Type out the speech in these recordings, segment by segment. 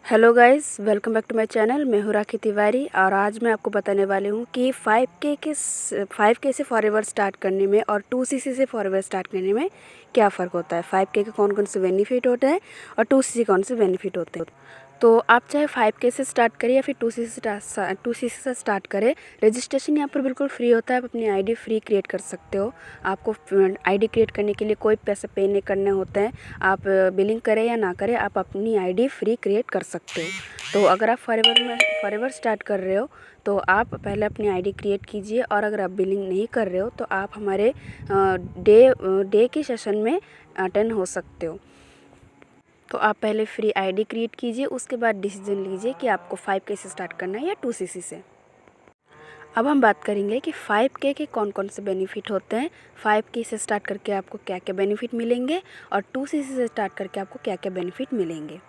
Hello guys, welcome back to my channel. मैं हूँ राखी तिवारी और आज मैं आपको बताने वाली हूँ कि 5K से फॉरएवर स्टार्ट करने में और 2CC से फॉरएवर स्टार्ट करने में क्या फ़र्क होता है। 5K के कौन कौन से बेनिफिट होते हैं और 2CC कौन से बेनिफिट होते हैं। तो आप चाहे 5K से स्टार्ट करें या फिर 2CC से स्टार्ट करें, रजिस्ट्रेशन यहाँ पर बिल्कुल फ्री होता है। आप अपनी आईडी फ्री क्रिएट कर सकते हो। आपको आईडी क्रिएट करने के लिए कोई पैसे पे नहीं करने होते हैं। आप बिलिंग करें या ना करें, आप अपनी आईडी फ्री क्रिएट कर सकते हो। तो अगर आप फॉरएवर स्टार्ट कर रहे हो तो आप पहले अपनी आईडी क्रिएट कीजिए, और अगर आप बिलिंग नहीं कर रहे हो तो आप हमारे डे के सेशन में अटेंड हो सकते हो। तो आप पहले फ्री आईडी क्रिएट कीजिए, उसके बाद डिसीजन लीजिए कि आपको 5K से स्टार्ट करना है या 2CC से। अब हम बात करेंगे कि 5K के कौन कौन से बेनिफिट होते हैं। 5K से स्टार्ट करके आपको क्या क्या बेनिफिट मिलेंगे और 2CC से स्टार्ट करके आपको क्या क्या बेनिफिट मिलेंगे।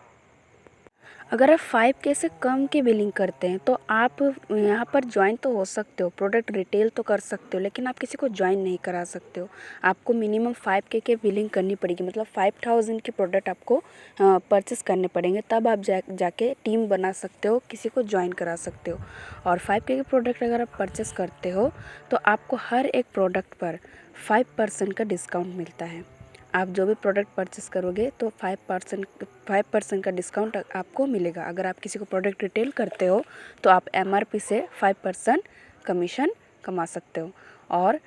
अगर आप 5K से कम की बिलिंग करते हैं तो आप यहाँ पर ज्वाइन तो हो सकते हो, प्रोडक्ट रिटेल तो कर सकते हो, लेकिन आप किसी को ज्वाइन नहीं करा सकते हो। आपको मिनिमम 5K के बिलिंग करनी पड़ेगी, मतलब 5000 के प्रोडक्ट आपको परचेस करने पड़ेंगे, तब आप जाके टीम बना सकते हो, किसी को ज्वाइन करा सकते हो। और 5K के प्रोडक्ट अगर आप परचेस करते हो तो आपको हर एक प्रोडक्ट पर 5% का डिस्काउंट मिलता है। आप जो भी प्रोडक्ट परचेस करोगे तो 5% का डिस्काउंट आपको मिलेगा। अगर आप किसी को प्रोडक्ट रिटेल करते हो तो आप MRP से 5% कमीशन कमा सकते हो। और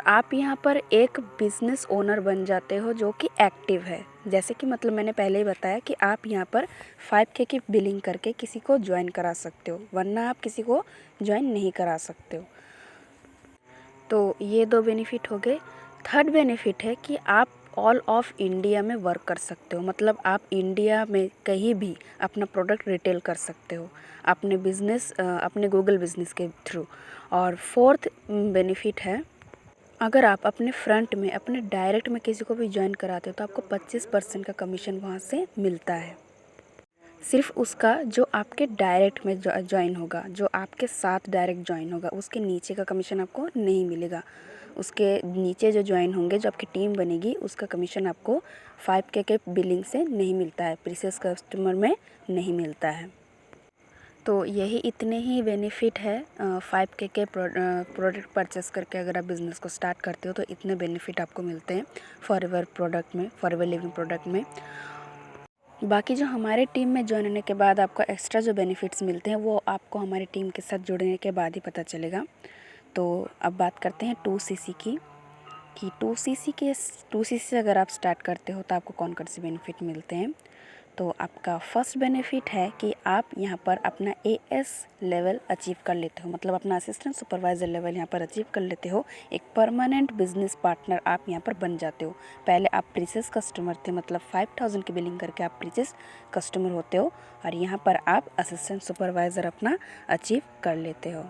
आप यहाँ पर एक बिज़नेस ओनर बन जाते हो जो कि एक्टिव है। जैसे कि मतलब मैंने पहले ही बताया कि आप यहाँ पर 5K की बिलिंग करके किसी को ज्वाइन करा सकते हो, वरना आप किसी को ज्वाइन नहीं करा सकते हो। तो ये 2 बेनिफिट हो गए। थर्ड बेनिफिट है कि आप ऑल ऑफ इंडिया में वर्क कर सकते हो, मतलब आप इंडिया में कहीं भी अपना प्रोडक्ट रिटेल कर सकते हो अपने गूगल बिजनेस के थ्रू। और फोर्थ बेनिफिट है, अगर आप अपने फ्रंट में अपने डायरेक्ट में किसी को भी ज्वाइन कराते हो तो आपको 25% का कमीशन वहाँ से मिलता है। सिर्फ उसका जो आपके डायरेक्ट में ज्वाइन होगा, जो आपके साथ डायरेक्ट ज्वाइन होगा, उसके नीचे का कमीशन आपको नहीं मिलेगा। उसके नीचे जो ज्वाइन होंगे, जो आपकी टीम बनेगी, उसका कमीशन आपको 5K के बिलिंग से नहीं मिलता है, प्रीवियस कस्टमर में नहीं मिलता है। तो यही इतने ही बेनिफिट है 5K के प्रोडक्ट परचेस करके अगर आप बिज़नेस को स्टार्ट करते हो तो इतने बेनिफिट आपको मिलते हैं फॉरएवर लिविंग प्रोडक्ट में। बाकी जो हमारे टीम में ज्वाइन होने के बाद आपको एक्स्ट्रा जो बेनिफिट्स मिलते हैं वो आपको हमारी टीम के साथ जुड़ने के बाद ही पता चलेगा। तो अब बात करते हैं 2CC की, कि 2CC से अगर आप स्टार्ट करते हो तो आपको कौन कौन से बेनिफिट मिलते हैं। तो आपका फर्स्ट बेनिफिट है कि आप यहाँ पर अपना AS लेवल अचीव कर लेते हो, मतलब अपना असिस्टेंट सुपरवाइज़र लेवल यहाँ पर अचीव कर लेते हो। एक परमानेंट बिजनेस पार्टनर आप यहाँ पर बन जाते हो। पहले आप प्रीवियस कस्टमर थे, मतलब 5000 की बिलिंग करके आप प्रीवियस कस्टमर होते हो, और यहाँ पर आप असिस्टेंट सुपरवाइज़र अपना अचीव कर लेते हो।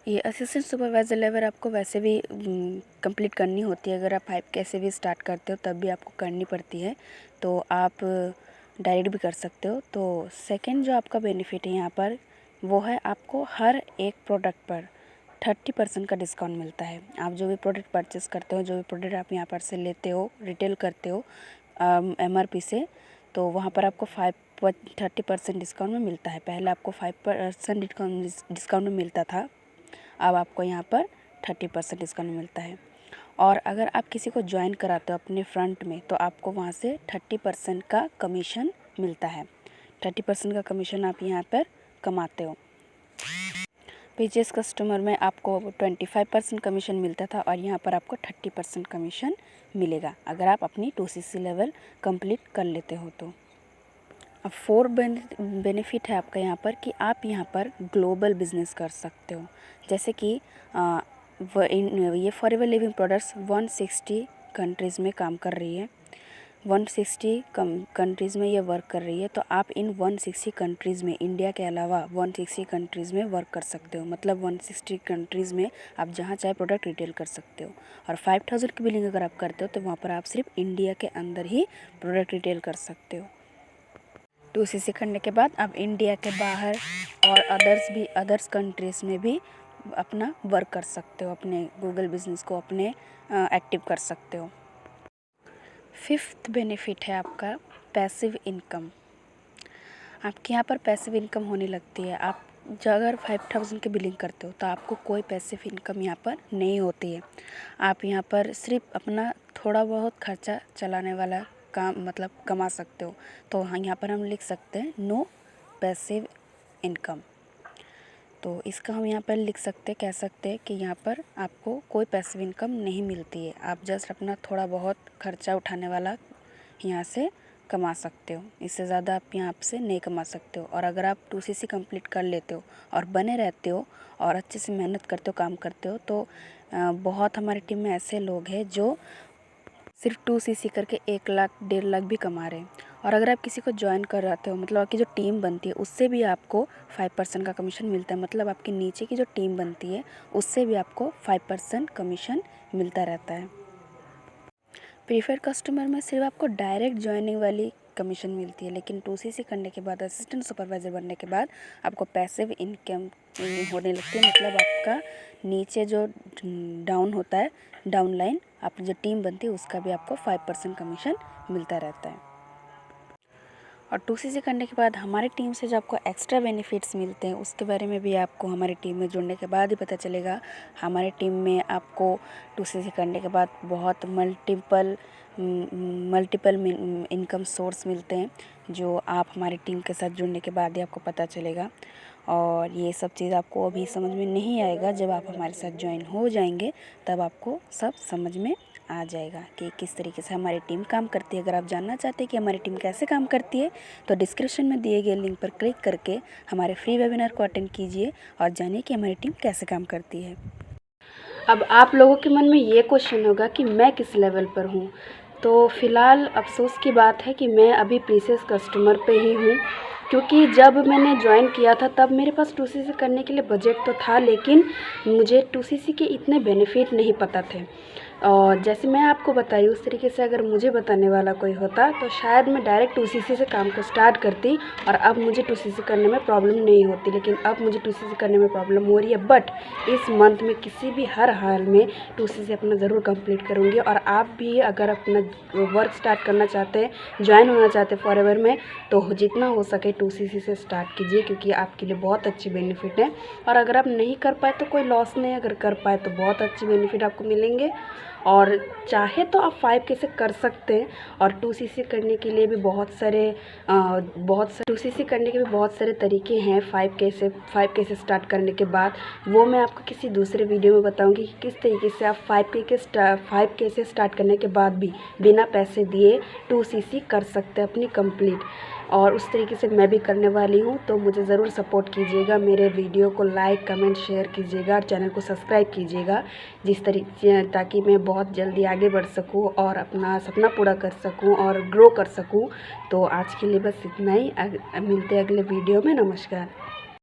ये असिस्टेंट सुपरवाइज़र लेवल आपको वैसे भी कंप्लीट करनी होती है। अगर आप 5K से भी स्टार्ट करते हो तब भी आपको करनी पड़ती है, तो आप डायरेक्ट भी कर सकते हो। तो सेकंड जो आपका बेनिफिट है यहाँ पर, वो है आपको हर एक प्रोडक्ट पर 30% का डिस्काउंट मिलता है। आप जो भी प्रोडक्ट परचेस करते हो, जो भी प्रोडक्ट आप यहाँ पर से लेते हो, रिटेल करते हो MRP से, तो वहाँ पर आपको 30% डिस्काउंट में मिलता है। पहले आपको 5% डिस्काउंट में मिलता था, अब आपको यहाँ पर 30% डिस्काउंट मिलता है। और अगर आप किसी को ज्वाइन कराते हो अपने फ्रंट में तो आपको वहाँ से 30% का कमीशन मिलता है। 30% का कमीशन आप यहाँ पर कमाते हो। प्रीवियस कस्टमर में आपको 25% कमीशन मिलता था और यहाँ पर आपको 30% कमीशन मिलेगा अगर आप अपनी 2CC लेवल कंप्लीट कर लेते हो तो। अब 4 बेनिफिट है आपका यहाँ पर कि आप यहाँ पर ग्लोबल बिजनेस कर सकते हो। जैसे कि ये फॉरएवर लिविंग प्रोडक्ट्स 160 कंट्रीज़ में काम कर रही है, 160 कंट्रीज़ में ये वर्क कर रही है। तो आप इन 160 कंट्रीज़ में, इंडिया के अलावा 160 कंट्रीज़ में वर्क कर सकते हो, मतलब 160 कंट्रीज़ में आप जहाँ चाहे प्रोडक्ट रिटेल कर सकते हो। और 5000 की बिलिंग अगर आप करते हो तो वहाँ पर आप सिर्फ इंडिया के अंदर ही प्रोडक्ट रिटेल कर सकते हो। 2CC करने के बाद आप इंडिया के बाहर और अदर्स कंट्रीज़ में भी अपना वर्क कर सकते हो, अपने गूगल बिजनेस को अपने एक्टिव कर सकते हो। फिफ्थ बेनिफिट है आपका पैसिव इनकम। आपके यहाँ पर पैसिव इनकम होने लगती है। आप अगर 5000 की बिलिंग करते हो तो आपको कोई पैसिव इनकम यहाँ पर नहीं होती है। आप यहाँ पर सिर्फ अपना थोड़ा बहुत खर्चा चलाने वाला काम मतलब कमा सकते हो। तो हाँ, यहाँ पर हम लिख सकते हैं नो पैसिव इनकम। तो इसका हम यहाँ पर लिख सकते कह सकते हैं कि यहाँ पर आपको कोई पैसिव इनकम नहीं मिलती है। आप जस्ट अपना थोड़ा बहुत खर्चा उठाने वाला यहाँ से कमा सकते हो। इससे ज़्यादा आप यहाँ से नहीं कमा सकते हो। और अगर आप 2CC कंप्लीट कर लेते हो और बने रहते हो और अच्छे से मेहनत करते हो, काम करते हो, तो बहुत हमारी टीम में ऐसे लोग हैं जो सिर्फ 2CC करके 1 लाख 1.5 लाख भी कमा रहे हैं। और अगर आप किसी को ज्वाइन कर रहे हो, मतलब आपकी जो टीम बनती है उससे भी आपको 5% का कमीशन मिलता है। मतलब आपके नीचे की जो टीम बनती है उससे भी आपको 5% कमीशन मिलता रहता है। प्रीफर्ड कस्टमर में सिर्फ आपको डायरेक्ट ज्वाइनिंग वाली कमीशन मिलती है, लेकिन 2CC करने के बाद, असिस्टेंट सुपरवाइज़र बनने के बाद आपको पैसिव इनकम होने लगती है। मतलब आपका नीचे जो डाउन होता है, डाउन लाइन, आपकी जो टीम बनती है उसका भी आपको 5% कमीशन मिलता रहता है। और 2CC करने के बाद हमारी टीम से जो आपको एक्स्ट्रा बेनिफिट्स मिलते हैं उसके बारे में भी आपको हमारी टीम में जुड़ने के बाद ही पता चलेगा। हमारी टीम में आपको 2CC करने के बाद बहुत मल्टीपल इनकम सोर्स मिलते हैं, जो आप हमारी टीम के साथ जुड़ने के बाद ही आपको पता चलेगा। और ये सब चीज़ आपको अभी समझ में नहीं आएगा, जब आप हमारे साथ ज्वाइन हो जाएंगे तब आपको सब समझ में आ जाएगा कि किस तरीके से हमारी टीम काम करती है। अगर आप जानना चाहते हैं कि हमारी टीम कैसे काम करती है तो डिस्क्रिप्शन में दिए गए लिंक पर क्लिक करके हमारे फ्री वेबिनार को अटेंड कीजिए और जानिए कि हमारी टीम कैसे काम करती है। अब आप लोगों के मन में ये क्वेश्चन होगा कि मैं किस लेवल पर हूँ। तो फ़िलहाल अफसोस की बात है कि मैं अभी प्रीसियस कस्टमर पे ही हूँ, क्योंकि जब मैंने ज्वाइन किया था तब मेरे पास 2CC करने के लिए बजट तो था, लेकिन मुझे 2CC के इतने बेनिफिट नहीं पता थे। और जैसे मैं आपको बताई उस तरीके से अगर मुझे बताने वाला कोई होता तो शायद मैं डायरेक्ट 2CC से काम को स्टार्ट करती और अब मुझे 2CC करने में प्रॉब्लम नहीं होती। लेकिन अब मुझे 2CC करने में प्रॉब्लम हो रही है, बट इस मंथ में किसी भी हर हाल में 2CC अपना ज़रूर कंप्लीट करूँगी। और आप भी अगर अपना वर्क स्टार्ट करना चाहते हैं, ज्वाइन होना चाहते हैं फॉरएवर में, तो जितना हो सके 2CC से स्टार्ट कीजिए, क्योंकि आपके लिए बहुत अच्छी बेनिफिट है। और अगर आप नहीं कर पाए तो कोई लॉस नहीं, अगर कर पाए तो बहुत अच्छी बेनिफिट आपको मिलेंगे। और चाहे तो आप 5K से कर सकते हैं। और 2CC करने के लिए भी बहुत सारे 2CC करने के भी बहुत सारे तरीके हैं 5K से स्टार्ट करने के बाद। वो मैं आपको किसी दूसरे वीडियो में बताऊंगी कि किस तरीके से आप 5K से स्टार्ट करने के बाद भी बिना पैसे दिए 2CC कर सकते हैं अपनी कंप्लीट। और उस तरीके से मैं भी करने वाली हूँ, तो मुझे ज़रूर सपोर्ट कीजिएगा। मेरे वीडियो को लाइक, कमेंट, शेयर कीजिएगा और चैनल को सब्सक्राइब कीजिएगा, जिस तरीके ताकि मैं बहुत जल्दी आगे बढ़ सकूँ और अपना सपना पूरा कर सकूँ और ग्रो कर सकूँ। तो आज के लिए बस इतना ही। मिलते हैं अगले वीडियो में। नमस्कार।